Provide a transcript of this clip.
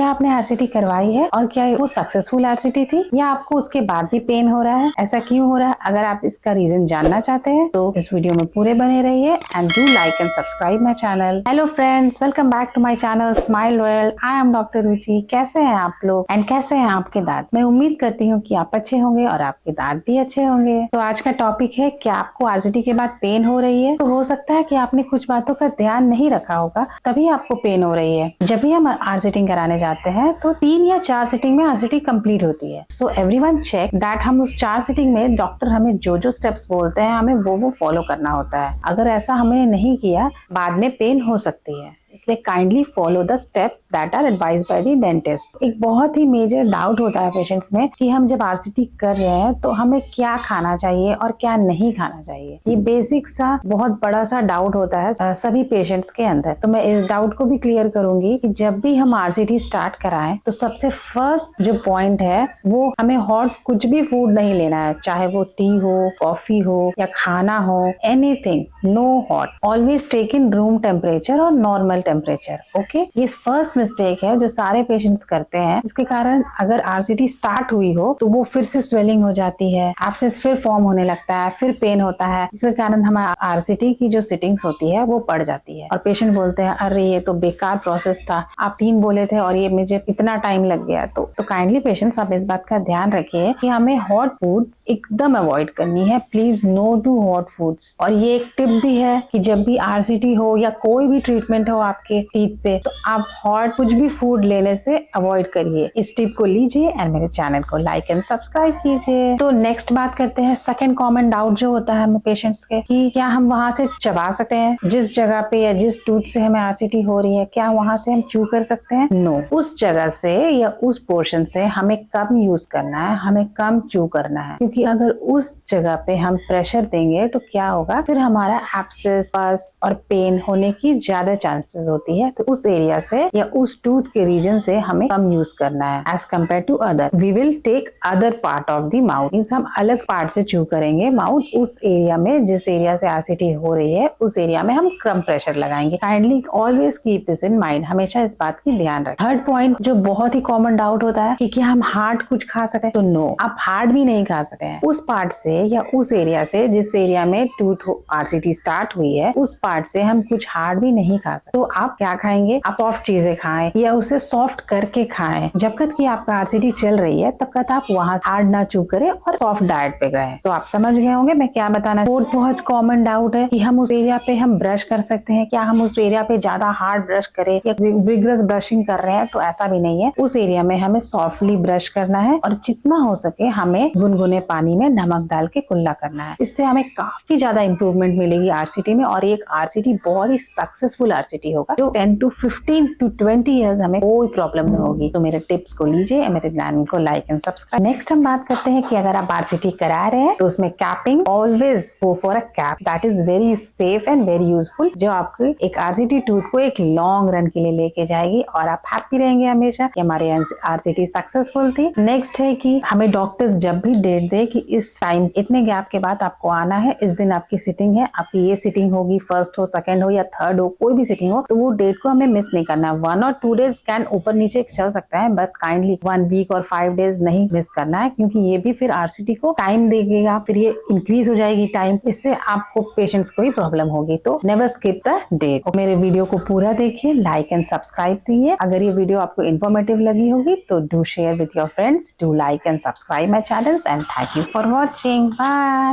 क्या आपने आरसीटी करवाई है और क्या वो सक्सेसफुल आरसीटी थी या आपको उसके बाद भी पेन हो रहा है? ऐसा क्यों हो रहा है? अगर आप इसका रीजन जानना चाहते हैं तो इस वीडियो में पूरे बने रहिए and do like and subscribe my channel. Hello friends, welcome back to my channel smile world. I am doctor Ruchi. कैसे हैं आप लोग एंड कैसे हैं आपके दांत? मैं उम्मीद करती हूँ कि आप अच्छे होंगे और आपके दांत भी अच्छे होंगे। तो आज का टॉपिक है, क्या आपको आरसीटी के बाद पेन हो रही है? तो हो सकता है कि आपने कुछ बातों का ध्यान नहीं रखा होगा, तभी आपको पेन हो रही है। जब भी हम आरसीटी कराने जाते हैं तो 3 या 4 सिटिंग में आरसीटी कंप्लीट होती है। सो एवरीवन चेक दैट हम उस 4 सिटिंग में डॉक्टर हमें जो जो स्टेप्स बोलते हैं हमें वो फॉलो करना होता है। अगर ऐसा हमने नहीं किया, बाद में पेन हो सकती है, इसलिए kindly follow the steps that are advised by the dentist. एक बहुत ही मेजर डाउट होता है पेशेंट्स में कि हम जब आरसीटी कर रहे हैं तो हमें क्या खाना चाहिए और क्या नहीं खाना चाहिए। ये बेसिक सा बहुत बड़ा सा डाउट होता है सभी पेशेंट्स के अंदर। तो मैं इस डाउट को भी क्लियर करूंगी कि जब भी हम आरसीटी स्टार्ट कराएं तो सबसे फर्स्ट जो पॉइंट है वो हमें हॉट कुछ भी फूड नहीं लेना है, चाहे वो टी हो, कॉफी हो या खाना हो, anything, no hot. Always take in room temperature और नॉर्मल टेम्परेचर। ओके, ये फर्स्ट मिस्टेक है जो सारे पेशेंट्स करते हैं, जिसके कारण अगर आरसीटी स्टार्ट हुई हो तो वो फिर से स्वेलिंग हो जाती है, एब्सेस फिर फॉर्म होने लगता है, फिर पेन होता है, जिसके कारण हमारा आरसीटी की जो सिटिंग्स होती है वो बढ़ जाती है और पेशेंट बोलते हैं अरे ये तो बेकार प्रोसेस था, आप 3 बोले थे और ये मुझे इतना टाइम लग गया। तो काइंडली पेशेंट्स आप इस बात का ध्यान रखिए कि हमें हॉट फूड्स एकदम अवॉइड करनी है। Please no too hot foods. और ये एक टिप भी है कि जब भी आरसीटी हो या कोई भी ट्रीटमेंट हो आपके टीथ पे, तो आप हॉट कुछ भी फूड लेने से अवॉइड करिए। इस टिप को लीजिए एंड मेरे चैनल को लाइक एंड सब्सक्राइब कीजिए। तो नेक्स्ट बात करते हैं, सेकंड कॉमन डाउट जो होता है हमें पेशेंट्स के, कि क्या हम वहां से चबा सकते हैं? जिस जगह पे या जिस टूथ से हमें आरसीटी हो रही है, क्या वहां से हम चू कर सकते हैं? नो। उस जगह से या उस पोर्शन से हमें कम यूज करना है, हमें कम चू करना है, क्योंकि अगर उस जगह पे हम प्रेशर देंगे तो क्या होगा, फिर हमारा एब्सेस, पस और पेन होने की ज्यादा चांसेस होती है। तो उस एरिया से या उस टूथ के रीजन से हमें कम यूज करना है as compare to other. We will take other part of the mouth, means हम अलग पार्ट से चू करेंगे माउथ। उस एरिया में, जिस एरिया से आरसीटी हो रही है, उस एरिया में हम कम प्रेशर लगाएंगे। Kindly always keep this in mind, हमेशा इस बात की ध्यान रखें। थर्ड पॉइंट जो बहुत ही कॉमन डाउट होता है कि क्या हम हार्ड कुछ खा सके? तो नो, आप हार्ड भी नहीं खा सकते हैं। उस पार्ट से या उस एरिया से, जिस एरिया में टूथ आरसीटी स्टार्ट हुई है, उस पार्ट से हम कुछ हार्ड भी नहीं खा सकते। तो आप क्या खाएंगे? आप सॉफ्ट चीजें खाएं या उसे सॉफ्ट करके खाएं। जब तक कि आपका आरसीटी चल रही है तब तक आप वहां हार्ड ना चू करें और सॉफ्ट डाइट पे गए। तो आप समझ गए होंगे मैं क्या बताना। फोर्थ बहुत कॉमन डाउट है कि हम उस एरिया पे हम ब्रश कर सकते हैं। क्या हम उस एरिया पे ज्यादा हार्ड ब्रश करें या विग्रस ब्रशिंग कर रहे हैं? तो ऐसा भी नहीं है। उस एरिया में हमें सॉफ्टली ब्रश करना है और जितना हो सके हमें गुनगुने पानी में नमक डाल के कुल्ला करना है। इससे हमें काफी ज्यादा इंप्रूवमेंट मिलेगी आरसीटी में और एक आरसीटी बहुत ही सक्सेसफुल आरसीटी होगा जो 10 to 15 to 20 ईयर्स हमें कोई प्रॉब्लम नहीं होगी। तो मेरे टिप्स को लीजिए, मेरे चैनल को लाइक एंड सब्सक्राइब। नेक्स्ट हम बात करते हैं कि अगर आप आरसीटी करा रहे हैं तो उसमें capping, always go for a cap, that is very safe and very useful, जो आपके एक आरसीटी टूथ को एक लॉन्ग रन के लिए लेके जाएगी और आप हैप्पी रहेंगे हमेशा कि हमारी आरसीटी सक्सेसफुल थी। नेक्स्ट है कि हमें डॉक्टर्स जब भी डेट दे कि इस टाइम इतने गैप के बाद आपको आना है, इस दिन आपकी सिटिंग है, आपकी ये सिटिंग होगी, फर्स्ट हो, सेकंड हो या थर्ड हो, कोई भी सिटिंग हो, तो वो डेट को हमें मिस नहीं करना। 1 और 2 डेज कैन ऊपर नीचे चल सकता है, बट काइंडली 1 वीक और 5 डेज नहीं मिस करना है, क्योंकि ये भी फिर आरसीटी को टाइम देगा, फिर ये इंक्रीज हो जाएगी टाइम, इससे आपको पेशेंट्स को ही प्रॉब्लम होगी। तो नेवर स्किप द डेट। मेरे वीडियो को पूरा देखिए, लाइक एंड सब्सक्राइब दिए। अगर ये वीडियो आपको इन्फॉर्मेटिव लगी होगी तो do share with your friends, do like and subscribe my channel and thank you for watching. Bye.